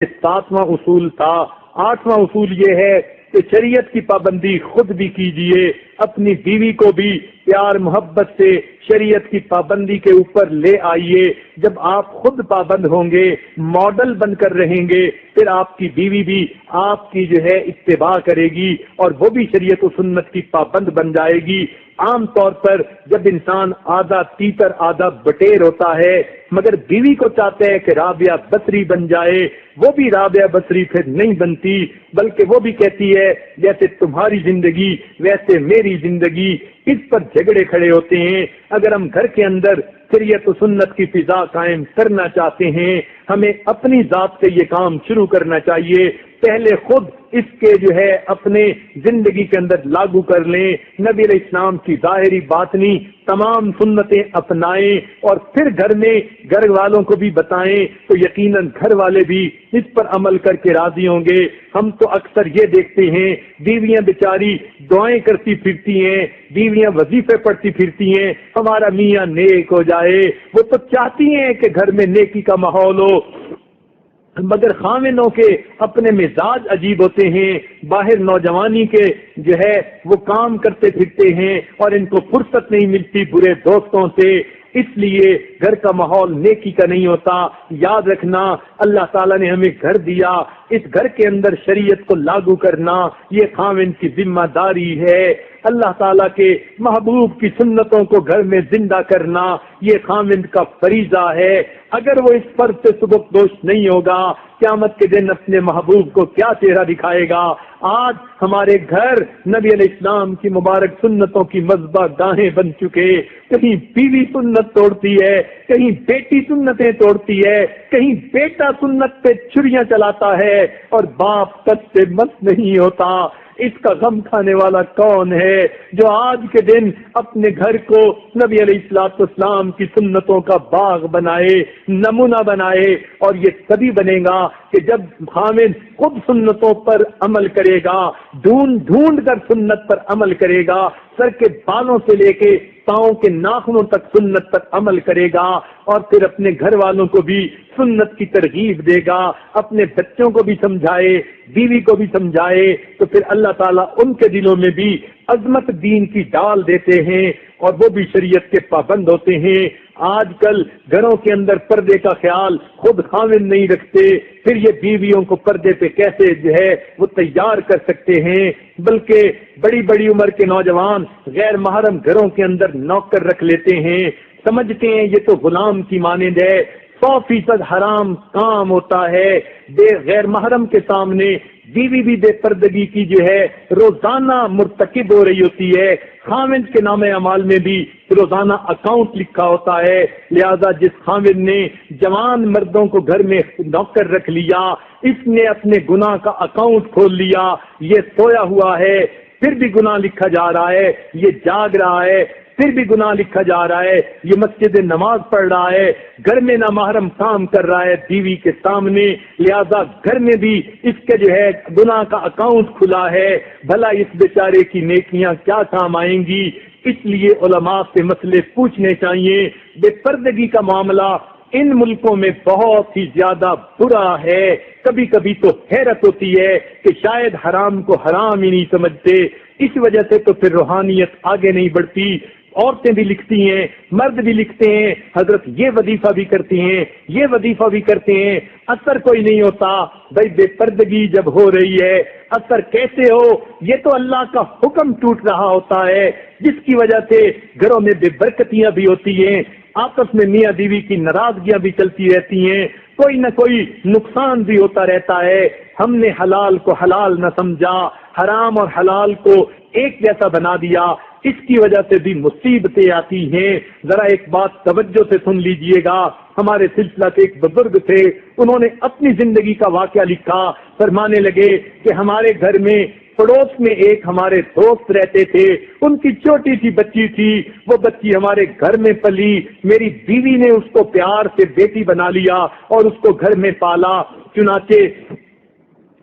7واں اصول تھا۔ 8واں اصول یہ ہے کہ شریعت کی پابندی خود بھی کیجئے، اپنی بیوی کو بھی پیار محبت سے شریعت کی پابندی کے اوپر لے آئیے۔ جب آپ خود پابند ہوں گے، ماڈل بن کر رہیں گے، پھر آپ کی بیوی بھی آپ کی اتباع کرے گی اور وہ بھی شریعت و سنت کی پابند بن جائے گی۔ عام طور پر جب انسان آدھا تیتر آدھا بٹیر ہوتا ہے، مگر بیوی کو چاہتے ہیں کہ رابعہ بصری بن جائے، وہ بھی رابعہ بصری پھر نہیں بنتی، بلکہ وہ بھی کہتی ہے جیسے تمہاری زندگی ویسے میری زندگی۔ اس پر جھگڑے کھڑے ہوتے ہیں۔ اگر ہم گھر کے اندر شریعت و سنت کی فضا قائم کرنا چاہتے ہیں، ہمیں اپنی ذات سے یہ کام شروع کرنا چاہیے۔ پہلے خود اس کے اپنے زندگی کے اندر لاگو کر لیں، نبی علیہ السلام کی ظاہری باطنی تمام سنتیں اپنائیں اور پھر گھر میں گھر والوں کو بھی بتائیں، تو یقیناً گھر والے بھی اس پر عمل کر کے راضی ہوں گے۔ ہم تو اکثر یہ دیکھتے ہیں بیویاں بیچاری دعائیں کرتی پھرتی ہیں، بیویاں وظیفے پڑھتی پھرتی ہیں، ہمارا میاں نیک ہو جائے۔ وہ تو چاہتی ہیں کہ گھر میں نیکی کا ماحول ہو، مگر خامنوں کے اپنے مزاج عجیب ہوتے ہیں، باہر نوجوانی کے وہ کام کرتے پھرتے ہیں اور ان کو فرصت نہیں ملتی برے دوستوں سے، اس لیے گھر کا ماحول نیکی کا نہیں ہوتا۔ یاد رکھنا، اللہ تعالیٰ نے ہمیں گھر دیا، اس گھر کے اندر شریعت کو لاگو کرنا یہ خاوند کی ذمہ داری ہے۔ اللہ تعالیٰ کے محبوب کی سنتوں کو گھر میں زندہ کرنا یہ خاوند کا فریضہ ہے۔ اگر وہ اس پر سے سبکدوش نہیں ہوگا، قیامت کے دن اپنے محبوب کو کیا چہرہ دکھائے گا؟ آج ہمارے گھر نبی علیہ السلام کی مبارک سنتوں کی مذبح گاہیں بن چکے۔ کہیں بیوی سنت توڑتی ہے، کہیں بیٹی سنتیں توڑتی ہے، کہیں بیٹا سنت پہ چھریاں چلاتا ہے اور باپ تک سے مت نہیں ہوتا۔ اس کا غم کھانے والا کون ہے جو آج کے دن اپنے گھر کو نبی علیہ السلام کی سنتوں کا باغ بنائے، نمونہ بنائے؟ اور یہ تبھی بنے گا کہ جب خامد خود سنتوں پر عمل کرے گا، ڈھونڈ ڈھونڈ کر سنت پر عمل کرے گا، سر کے بالوں سے لے کے پاؤں کے ناخنوں تک سنت پر عمل کرے گا، اور پھر اپنے گھر والوں کو بھی سنت کی ترغیب دے گا، اپنے بچوں کو بھی سمجھائے، بیوی کو بھی سمجھائے، تو پھر اللہ تعالیٰ ان کے دلوں میں بھی عظمت دین کی ڈال دیتے ہیں اور وہ بھی شریعت کے پابند ہوتے ہیں۔ آج کل گھروں کے اندر پردے کا خیال خود خاوند نہیں رکھتے، پھر یہ بیویوں کو پردے پہ کیسے وہ تیار کر سکتے ہیں؟ بلکہ بڑی بڑی عمر کے نوجوان غیر محرم گھروں کے اندر نوکر رکھ لیتے ہیں، سمجھتے ہیں یہ تو غلام کی مانند ہے۔ 100% حرام کام ہوتا ہے۔ غیر محرم کے سامنے بیوی بھی بے پردگی کی روزانہ مرتکب ہو رہی ہوتی ہے۔ خاوند کے نام اعمال میں بھی روزانہ اکاؤنٹ لکھا ہوتا ہے، لہذا جس خاوند نے جوان مردوں کو گھر میں نوکر رکھ لیا، اس نے اپنے گناہ کا اکاؤنٹ کھول لیا، یہ سویا ہوا ہے پھر بھی گناہ لکھا جا رہا ہے، یہ جاگ رہا ہے پھر بھی گناہ لکھا جا رہا ہے، یہ مسجد نماز پڑھ رہا ہے، گھر میں نامحرم کام کر رہا ہے بیوی کے سامنے، لہذا گھر میں بھی اس کے گناہ کا اکاؤنٹ کھلا ہے۔ بھلا اس بیچارے کی نیکیاں کیا کام آئیں گی؟ اس لیے علماء سے مسئلے پوچھنے چاہیے۔ بے پردگی کا معاملہ ان ملکوں میں بہت ہی زیادہ برا ہے۔ کبھی کبھی تو حیرت ہوتی ہے کہ شاید حرام کو حرام ہی نہیں سمجھتے، اس وجہ سے تو پھر روحانیت آگے نہیں بڑھتی۔ عورتیں بھی لکھتی ہیں، مرد بھی لکھتے ہیں، حضرت یہ وظیفہ بھی کرتی ہیں، یہ وظیفہ بھی کرتے ہیں، اثر کوئی نہیں ہوتا۔ بھائی بے پردگی جب ہو رہی ہے، اثر کیسے ہو؟ یہ تو اللہ کا حکم ٹوٹ رہا ہوتا ہے، جس کی وجہ سے گھروں میں بے برکتیاں بھی ہوتی ہیں، آپس میں میاں بیوی کی ناراضگیاں بھی چلتی رہتی ہیں، کوئی نہ کوئی نقصان بھی ہوتا رہتا ہے۔ ہم نے حلال کو حلال نہ سمجھا، حرام اور حلال کو ایک جیسا بنا دیا، اس کی وجہ سے بھی مصیبتیں آتی ہیں۔ ذرا ایک بات توجہ سے سن لیجئے گا، ہمارے سلسلہ کے ایک بزرگ تھے، انہوں نے اپنی زندگی کا واقعہ لکھا، فرمانے لگے کہ ہمارے گھر میں پڑوس میں ایک ہمارے دوست رہتے تھے، ان کی چھوٹی سی بچی تھی، وہ بچی ہمارے گھر میں پلی، میری بیوی نے اس کو پیار سے بیٹی بنا لیا اور اس کو گھر میں پالا، چنانچہ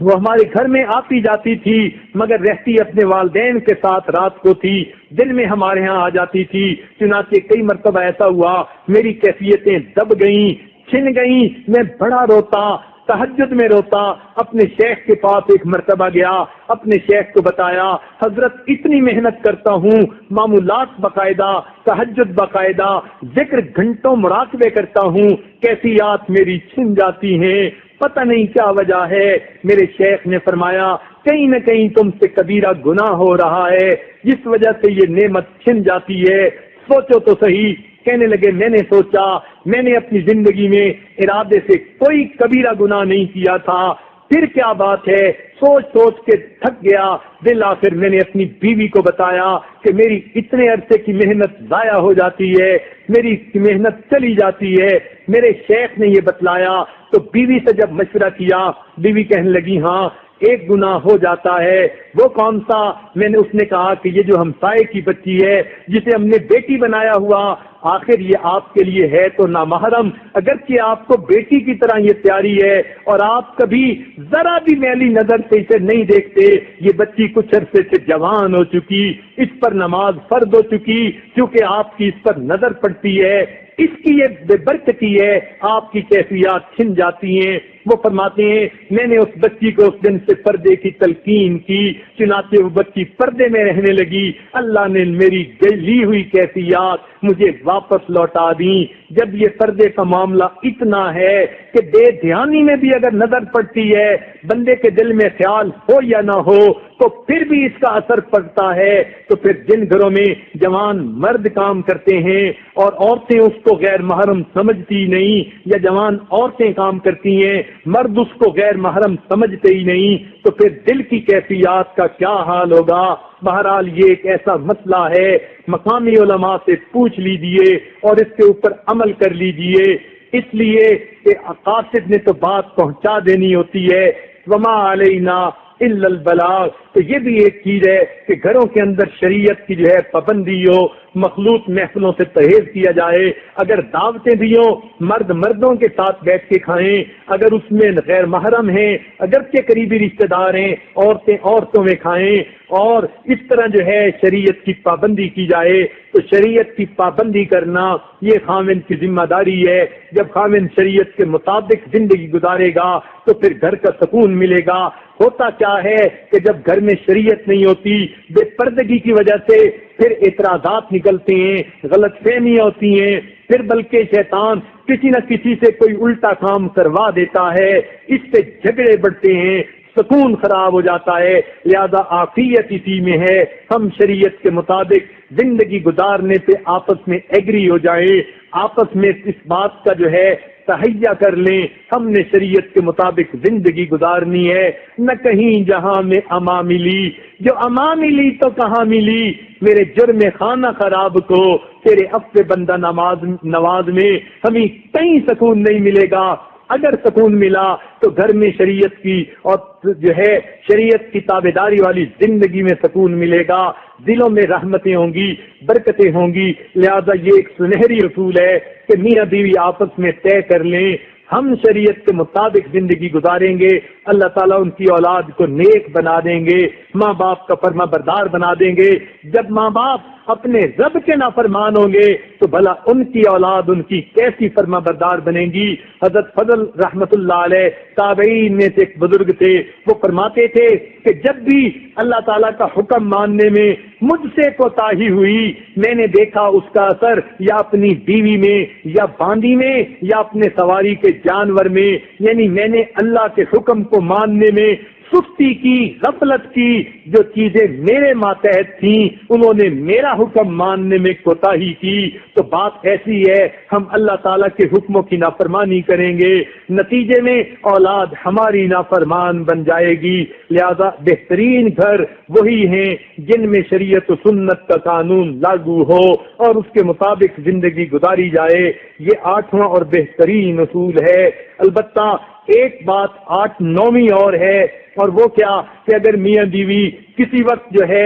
وہ ہمارے گھر میں آتی جاتی تھی، مگر رہتی اپنے والدین کے ساتھ رات کو تھی، دن میں ہمارے ہاں آ جاتی تھی۔ چنانچہ کئی مرتبہ ایسا ہوا میری کیفیتیں دب گئیں، چھن گئیں، میں بڑا روتا، تہجد میں روتا، اپنے شیخ کے پاس ایک مرتبہ گیا، اپنے شیخ کو بتایا حضرت اتنی محنت کرتا ہوں، معمولات باقاعدہ، تہجد باقاعدہ، ذکر گھنٹوں مراقبے کرتا ہوں، کیفیات میری چھن جاتی ہیں، پتہ نہیں کیا وجہ ہے۔ میرے شیخ نے فرمایا کہیں نہ کہیں تم سے کبیرہ گناہ ہو رہا ہے جس وجہ سے یہ نعمت چھن جاتی ہے، سوچو تو صحیح۔ کہنے لگے میں نے سوچا، میں نے اپنی زندگی میں ارادے سے کوئی کبیرہ گناہ نہیں کیا تھا، پھر کیا بات ہے، سوچ سوچ کے تھک گیا، بالآخر میں نے اپنی بیوی کو بتایا کہ میری اتنے عرصے کی محنت ضائع ہو جاتی ہے، میری محنت چلی جاتی ہے۔ میرے شیخ نے یہ بتلایا تو بیوی سے جب مشورہ کیا، بیوی کہنے لگی ہاں ایک گناہ ہو جاتا ہے، وہ کون سا؟ میں نے اس نے کہا کہ یہ جو ہمسائے کی بچی ہے جسے ہم نے بیٹی بنایا ہوا، آخر یہ آپ کے لیے ہے تو نامحرم، اگرچہ آپ کو بیٹی کی طرح یہ پیاری ہے اور آپ کبھی ذرا بھی میلی نظر سے اسے نہیں دیکھتے، یہ بچی کچھ عرصے سے جوان ہو چکی، اس پر نماز فرض ہو چکی، کیونکہ آپ کی اس پر نظر پڑتی ہے، اس کی یہ بے برکتی ہے، آپ کی کیفیات چھن جاتی ہیں۔ وہ فرماتے ہیں میں نے اس بچی کو اس دن سے پردے کی تلقین کی، چنانچہ وہ بچی پردے میں رہنے لگی، اللہ نے میری لی ہوئی کیفیات مجھے واپس لوٹا دی۔ جب یہ پردے کا معاملہ اتنا ہے کہ بے دھیانی میں بھی اگر نظر پڑتی ہے، بندے کے دل میں خیال ہو یا نہ ہو تو پھر بھی اس کا اثر پڑتا ہے، تو پھر جن گھروں میں جوان مرد کام کرتے ہیں اور عورتیں اس کو غیر محرم سمجھتی نہیں، یا جوان عورتیں کام کرتی ہیں مرد اس کو غیر محرم سمجھتے ہی نہیں، تو پھر دل کی کیفیات کا کیا حال ہوگا۔ بہرحال یہ ایک ایسا مسئلہ ہے، مقامی علماء سے پوچھ لیجئے اور اس کے اوپر عمل کر لیجئے، اس لیے کہ قاصد نے تو بات پہنچا دینی ہوتی ہے، وما علینا الا البلاغ۔ تو یہ بھی ایک چیز ہے کہ گھروں کے اندر شریعت کی جو ہے پابندی ہو، مخلوط محفلوں سے پرہیز کیا جائے، اگر دعوتیں بھی ہوں مرد مردوں کے ساتھ بیٹھ کے کھائیں، اگر اس میں غیر محرم ہیں اگرچہ قریبی رشتہ دار ہیں عورتیں عورتوں میں کھائیں، اور اس طرح جو ہے شریعت کی پابندی کی جائے۔ تو شریعت کی پابندی کرنا یہ خاوند کی ذمہ داری ہے، جب خاوند شریعت کے مطابق زندگی گزارے گا تو پھر گھر کا سکون ملے گا۔ ہوتا کیا ہے کہ جب گھر میں شریعت نہیں ہوتی، بے پردگی کی وجہ سے پھر اعتراضات نکلتے ہیں، غلط فہمیاں ہوتی ہیں، پھر بلکہ شیطان کسی نہ کسی سے کوئی الٹا کام کروا دیتا ہے، اس سے جھگڑے بڑھتے ہیں، سکون خراب ہو جاتا ہے۔ لہذا عافیت اسی میں ہے، ہم شریعت کے مطابق زندگی گزارنے پہ آپس میں ایگری ہو جائیں، آپس میں اس بات کا جو ہے تہیہ کر لیں، ہم نے شریعت کے مطابق زندگی گزارنی ہے، نہ کہیں جہاں میں اما ملی، جو اما ملی تو کہاں ملی، میرے جرم خانہ خراب کو تیرے عفو بندہ نواز میں ہمیں کہیں سکون نہیں ملے گا۔ اگر سکون ملا تو گھر میں شریعت کی اور جو ہے شریعت کی تابعداری والی زندگی میں سکون ملے گا، دلوں میں رحمتیں ہوں گی، برکتیں ہوں گی۔ لہذا یہ ایک سنہری اصول ہے کہ میاں بیوی آپس میں طے کر لیں، ہم شریعت کے مطابق زندگی گزاریں گے، اللہ تعالیٰ ان کی اولاد کو نیک بنا دیں گے، ماں باپ کا فرما بردار بنا دیں گے۔ جب ماں باپ اپنے رب کے نافرمان ہوں گے تو بھلا ان کی اولاد ان کی کیسی فرما بردار بنے گی۔ حضرت فضل رحمت اللہ علیہ تابعین میں سے ایک بزرگ تھے، وہ فرماتے تھے کہ جب بھی اللہ تعالیٰ کا حکم ماننے میں مجھ سے کوتاہی ہوئی، میں نے دیکھا اس کا اثر یا اپنی بیوی میں یا باندی میں یا اپنے سواری کے جانور میں، یعنی میں نے اللہ کے حکم کو ماننے میں سستی کی، غفلت کی، جو چیزیں میرے ماتحت تھیں انہوں نے میرا حکم ماننے میں کوتاہی کی۔ تو بات ایسی ہے، ہم اللہ تعالیٰ کے حکموں کی نافرمانی کریں گے، نتیجے میں اولاد ہماری نافرمان بن جائے گی۔ لہذا بہترین گھر وہی ہیں جن میں شریعت و سنت کا قانون لاگو ہو اور اس کے مطابق زندگی گزاری جائے۔ یہ 8واں اور بہترین اصول ہے۔ البتہ ایک بات 8-9ویں اور ہے، اور وہ کیا کہ اگر میاں بیوی کسی وقت جو ہے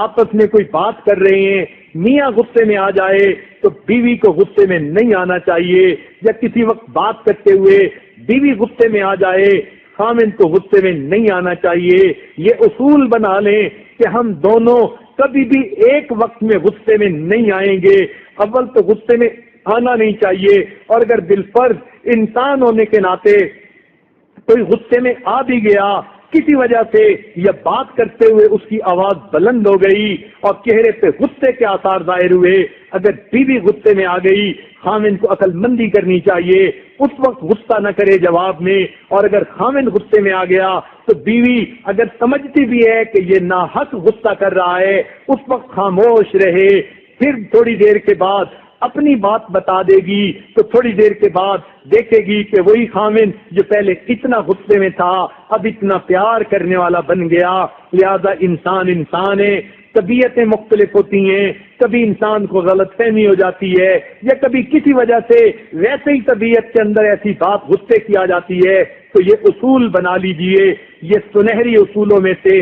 آپس میں کوئی بات کر رہے ہیں، میاں غصے میں آ جائے تو بیوی کو غصے میں نہیں آنا چاہیے، یا کسی وقت بات کرتے ہوئے بیوی غصے میں آ جائے خامن کو غصے میں نہیں آنا چاہیے۔ یہ اصول بنا لیں کہ ہم دونوں کبھی بھی ایک وقت میں غصے میں نہیں آئیں گے۔ اول تو غصے میں آنا نہیں چاہیے، اور اگر بالفرض انسان ہونے کے ناطے کوئی غصے میں آ بھی گیا، کسی وجہ سے یہ بات کرتے ہوئے اس کی آواز بلند ہو گئی اور چہرے پہ غصے کے آثار ظاہر ہوئے، اگر بیوی غصے میں آ گئی، خامن کو عقل مندی کرنی چاہیے، اس وقت غصہ نہ کرے جواب میں، اور اگر خامن غصے میں آ گیا تو بیوی اگر سمجھتی بھی ہے کہ یہ ناحق غصہ کر رہا ہے، اس وقت خاموش رہے، پھر تھوڑی دیر کے بعد اپنی بات بتا دے گی، تو تھوڑی دیر کے بعد دیکھے گی کہ وہی خامن جو پہلے اتنا غصے میں تھا اب اتنا پیار کرنے والا بن گیا۔ لہذا انسان ہے، طبیعتیں مختلف ہوتی ہیں، کبھی انسان کو غلط فہمی ہو جاتی ہے، یا کبھی کسی وجہ سے ویسے ہی طبیعت کے اندر ایسی بات غصے کی آ جاتی ہے، تو یہ اصول بنا لیجئے، یہ سنہری اصولوں میں سے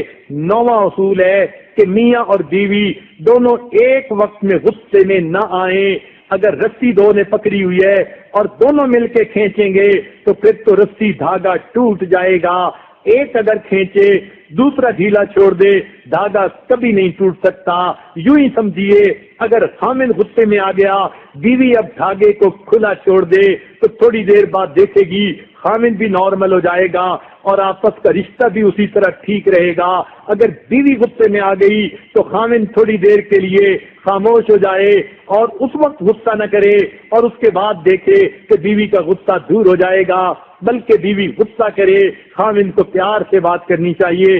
9واں اصول ہے کہ میاں اور بیوی دونوں ایک وقت میں غصے میں نہ آئیں۔ اگر رسی دو نے پکڑی ہوئی ہے اور دونوں مل کے کھینچیں گے تو پھر تو رسی دھاگا ٹوٹ جائے گا، ایک اگر کھینچے دوسرا ڈھیلا چھوڑ دے دھاگا کبھی نہیں ٹوٹ سکتا۔ یوں ہی سمجھیے اگر خامن غصے میں آ گیا، بیوی اب دھاگے کو کھلا چھوڑ دے تو تھوڑی دیر بعد دیکھے گی خامن بھی نارمل ہو جائے گا اور آپس کا رشتہ بھی اسی طرح ٹھیک رہے گا۔ اگر بیوی غصے میں آ گئی تو خامن تھوڑی دیر کے لیے خاموش ہو جائے اور اس وقت غصہ نہ کرے، اور اس کے بعد دیکھے کہ بیوی کا غصہ دور ہو جائے گا، بلکہ بیوی غصہ کرے، خامن کو پیار سے بات کرنی چاہیے۔